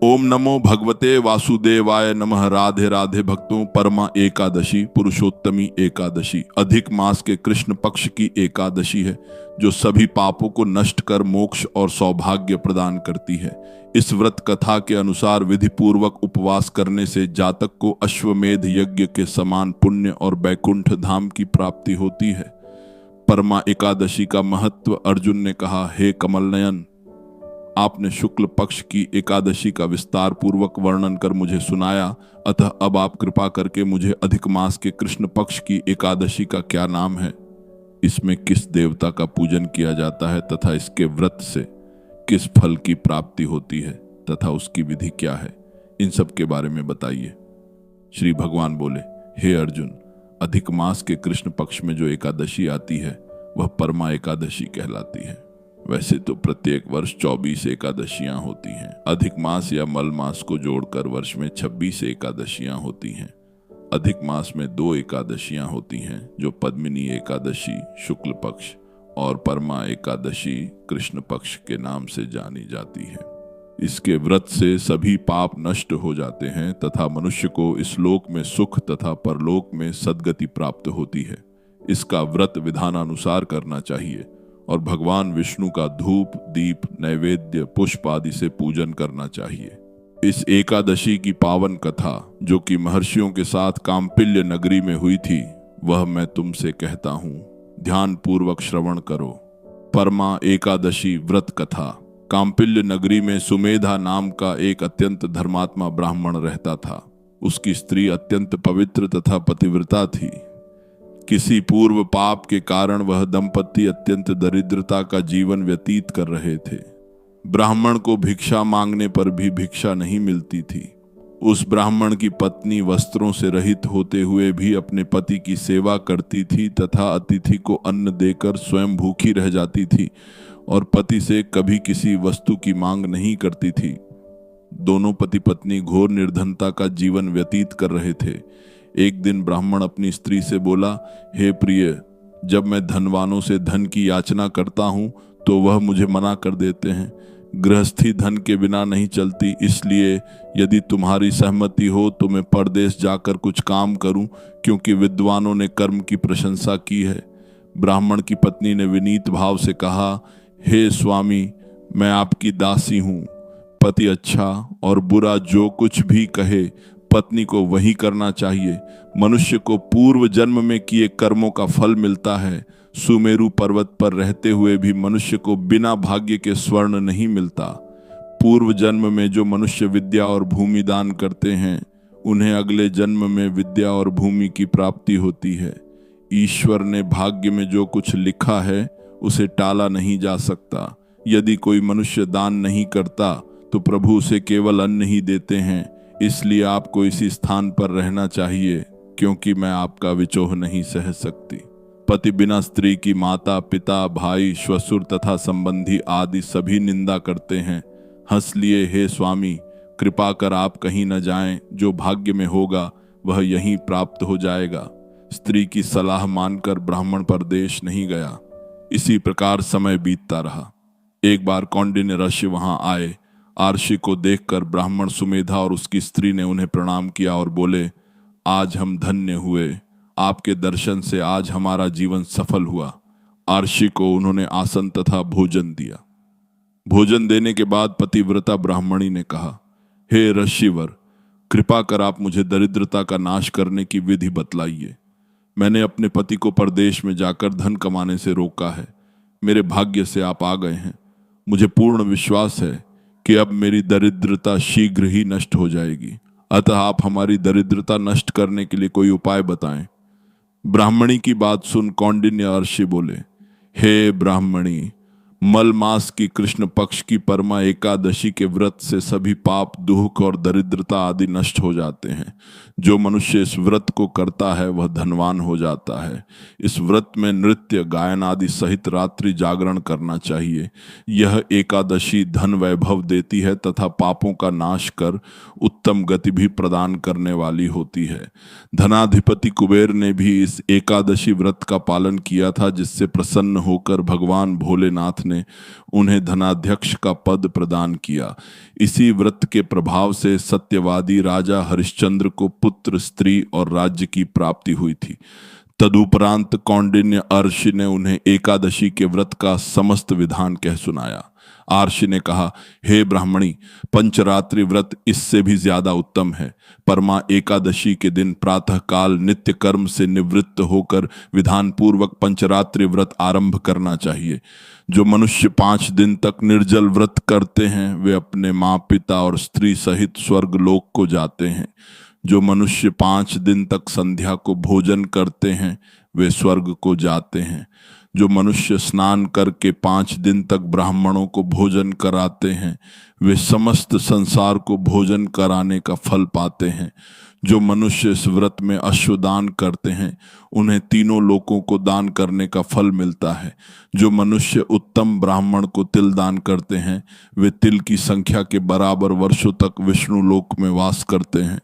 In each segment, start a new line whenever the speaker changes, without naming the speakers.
ओम नमो भगवते वासुदेवाय नमः। राधे राधे भक्तों, परमा एकादशी पुरुषोत्तमी एकादशी अधिक मास के कृष्ण पक्ष की एकादशी है जो सभी पापों को नष्ट कर मोक्ष और सौभाग्य प्रदान करती है। इस व्रत कथा के अनुसार विधि पूर्वक उपवास करने से जातक को अश्वमेध यज्ञ के समान पुण्य और बैकुंठ धाम की प्राप्ति होती है। परमा एकादशी का महत्व अर्जुन ने कहा, हे कमल नयन, आपने शुक्ल पक्ष की एकादशी का विस्तार पूर्वक वर्णन कर मुझे सुनाया, अतः अब आप कृपा करके मुझे अधिक मास के कृष्ण पक्ष की एकादशी का क्या नाम है, इसमें किस देवता का पूजन किया जाता है तथा इसके व्रत से किस फल की प्राप्ति होती है तथा उसकी विधि क्या है, इन सब के बारे में बताइए। श्री भगवान बोले, हे अर्जुन, अधिक मास के कृष्ण पक्ष में जो एकादशी आती है वह परमा एकादशी कहलाती है। वैसे तो प्रत्येक वर्ष 24 एकादशियां होती हैं। अधिक मास या मल मास को जोड़कर वर्ष में 26 एकादशियां होती हैं। अधिक मास में 2 एकादशियां होती हैं जो पद्मिनी एकादशी शुक्ल पक्ष और परमा एकादशी कृष्ण पक्ष के नाम से जानी जाती है। इसके व्रत से सभी पाप नष्ट हो जाते हैं तथा मनुष्य को इस लोक में सुख तथा परलोक में सद्गति प्राप्त होती है। इसका व्रत विधानानुसार करना चाहिए और भगवान विष्णु का धूप दीप नैवेद्य पुष्प आदि से पूजन करना चाहिए। इस एकादशी की पावन कथा जो कि महर्षियों के साथ काम्पिल्य नगरी में हुई थी वह मैं तुमसे कहता हूँ, ध्यान पूर्वक श्रवण करो। परमा एकादशी व्रत कथा। काम्पिल्य नगरी में सुमेधा नाम का एक अत्यंत धर्मात्मा ब्राह्मण रहता था। उसकी स्त्री अत्यंत पवित्र तथा पतिव्रता थी। किसी पूर्व पाप के कारण वह दंपति अत्यंत दरिद्रता का जीवन व्यतीत कर रहे थे। ब्राह्मण को भिक्षा मांगने पर भी भिक्षा नहीं मिलती थी। उस ब्राह्मण की पत्नी वस्त्रों से रहित होते हुए भी अपने पति की सेवा करती थी तथा अतिथि को अन्न देकर स्वयं भूखी रह जाती थी और पति से कभी किसी वस्तु की मांग नहीं करती थी। दोनों पति पत्नी घोर निर्धनता का जीवन व्यतीत कर रहे थे। एक दिन ब्राह्मण अपनी स्त्री से बोला, हे प्रिय, जब मैं धनवानों से धन की याचना करता हूँ तो वह मुझे मना कर देते हैं। गृहस्थी धन के बिना नहीं चलती, इसलिए यदि तुम्हारी सहमति हो तो मैं परदेश जाकर कुछ काम करूं, क्योंकि विद्वानों ने कर्म की प्रशंसा की है। ब्राह्मण की पत्नी ने विनीत भाव से कहा, हे स्वामी, मैं आपकी दासी हूँ। पति अच्छा और बुरा जो कुछ भी कहे पत्नी को वही करना चाहिए। मनुष्य को पूर्व जन्म में किए कर्मों का फल मिलता है। सुमेरु पर्वत पर रहते हुए भी मनुष्य को बिना भाग्य के स्वर्ण नहीं मिलता। पूर्व जन्म में जो मनुष्य विद्या और भूमि दान करते हैं उन्हें अगले जन्म में विद्या और भूमि की प्राप्ति होती है। ईश्वर ने भाग्य में जो कुछ लिखा है उसे टाला नहीं जा सकता। यदि कोई मनुष्य दान नहीं करता तो प्रभु उसे केवल अन्न ही देते हैं। इसलिए आपको इसी स्थान पर रहना चाहिए, क्योंकि मैं आपका विचोह नहीं सह सकती। पति बिना स्त्री की माता पिता भाई श्वशुर तथा संबंधी आदि सभी निंदा करते हैं। हंस लिए, हे स्वामी, कृपा कर आप कहीं न जाएं। जो भाग्य में होगा वह यहीं प्राप्त हो जाएगा। स्त्री की सलाह मानकर ब्राह्मण परदेश नहीं गया। इसी प्रकार समय बीतता रहा। एक बार कौंडिन्य ऋषि वहां आए। आर्षि को देखकर ब्राह्मण सुमेधा और उसकी स्त्री ने उन्हें प्रणाम किया और बोले, आज हम धन्य हुए। आपके दर्शन से आज हमारा जीवन सफल हुआ। आर्षि को उन्होंने आसन तथा भोजन दिया। भोजन देने के बाद पतिव्रता ब्राह्मणी ने कहा, हे ऋषिवर, कृपा कर आप मुझे दरिद्रता का नाश करने की विधि बतलाइए। मैंने अपने पति को परदेश में जाकर धन कमाने से रोका है। मेरे भाग्य से आप आ गए हैं। मुझे पूर्ण विश्वास है कि अब मेरी दरिद्रता शीघ्र ही नष्ट हो जाएगी, अतः आप हमारी दरिद्रता नष्ट करने के लिए कोई उपाय बताएं। ब्राह्मणी की बात सुन कौंडिन्य ऋषि बोले, हे ब्राह्मणी, मल मास की कृष्ण पक्ष की परमा एकादशी के व्रत से सभी पाप दुख और दरिद्रता आदि नष्ट हो जाते हैं। जो मनुष्य इस व्रत को करता है वह धनवान हो जाता है। इस व्रत में नृत्य गायन आदि सहित रात्रि जागरण करना चाहिए। यह एकादशी धन वैभव देती है तथा पापों का नाश कर उत्तम गति भी प्रदान करने वाली होती है। धनाधिपति कुबेर ने भी इस एकादशी व्रत का पालन किया था, जिससे प्रसन्न होकर भगवान भोलेनाथ ने उन्हें धनाध्यक्ष का पद प्रदान किया। इसी व्रत के प्रभाव से सत्यवादी राजा हरिश्चंद्र को पुत्र, स्त्री और राज्य की प्राप्ति हुई थी। तदुपरांत कौंडिन्य अर्षि ने उन्हें एकादशी के व्रत का समस्त विधान कह सुनाया। आर्षि ने कहा, हे ब्राह्मणी, पंचरात्रि व्रत इससे भी ज्यादा उत्तम है। परमा एकादशी के दिन प्रातः काल नित्य कर्म से निवृत्त होकर विधान पूर्वक पंचरात्रि व्रत आरंभ करना चाहिए। जो मनुष्य 5 दिन तक निर्जल व्रत करते हैं वे अपने माँ पिता और स्त्री सहित स्वर्ग लोक को जाते हैं। जो मनुष्य 5 दिन तक संध्या को भोजन करते हैं वे स्वर्ग को जाते हैं। जो मनुष्य स्नान करके 5 दिन तक ब्राह्मणों को भोजन कराते हैं वे समस्त संसार को भोजन कराने का फल पाते हैं। जो मनुष्य इस व्रत में अश्वदान करते हैं उन्हें तीनों लोकों को दान करने का फल मिलता है। जो मनुष्य उत्तम ब्राह्मण को तिल दान करते हैं वे तिल की संख्या के बराबर वर्षों तक विष्णु लोक में वास करते हैं।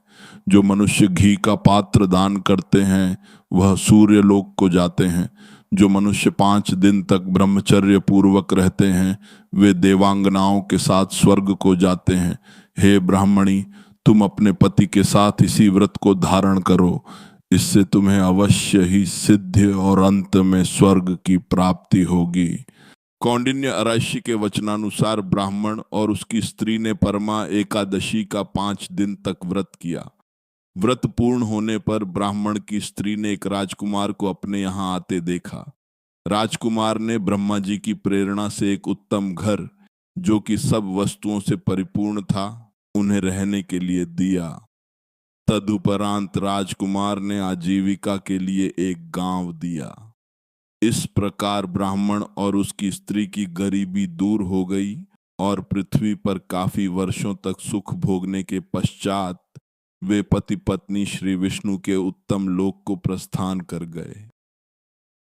जो मनुष्य घी का पात्र दान करते हैं वह सूर्य लोक को जाते हैं। जो मनुष्य 5 दिन तक ब्रह्मचर्य पूर्वक रहते हैं वे देवांगनाओं के साथ स्वर्ग को जाते हैं। हे ब्राह्मणी, तुम अपने पति के साथ इसी व्रत को धारण करो, इससे तुम्हें अवश्य ही सिद्धि और अंत में स्वर्ग की प्राप्ति होगी। कौंडिन्य अर्षि के वचनानुसार ब्राह्मण और उसकी स्त्री ने परमा एकादशी का 5 दिन तक व्रत किया। व्रत पूर्ण होने पर ब्राह्मण की स्त्री ने एक राजकुमार को अपने यहाँ आते देखा। राजकुमार ने ब्रह्मा जी की प्रेरणा से एक उत्तम घर, जो कि सब वस्तुओं से परिपूर्ण था, उन्हें रहने के लिए दिया। तदुपरांत राजकुमार ने आजीविका के लिए एक गांव दिया। इस प्रकार ब्राह्मण और उसकी स्त्री की गरीबी दूर हो गई और पृथ्वी पर काफी वर्षों तक सुख भोगने के पश्चात वे पति पत्नी श्री विष्णु के उत्तम लोक को प्रस्थान कर गए।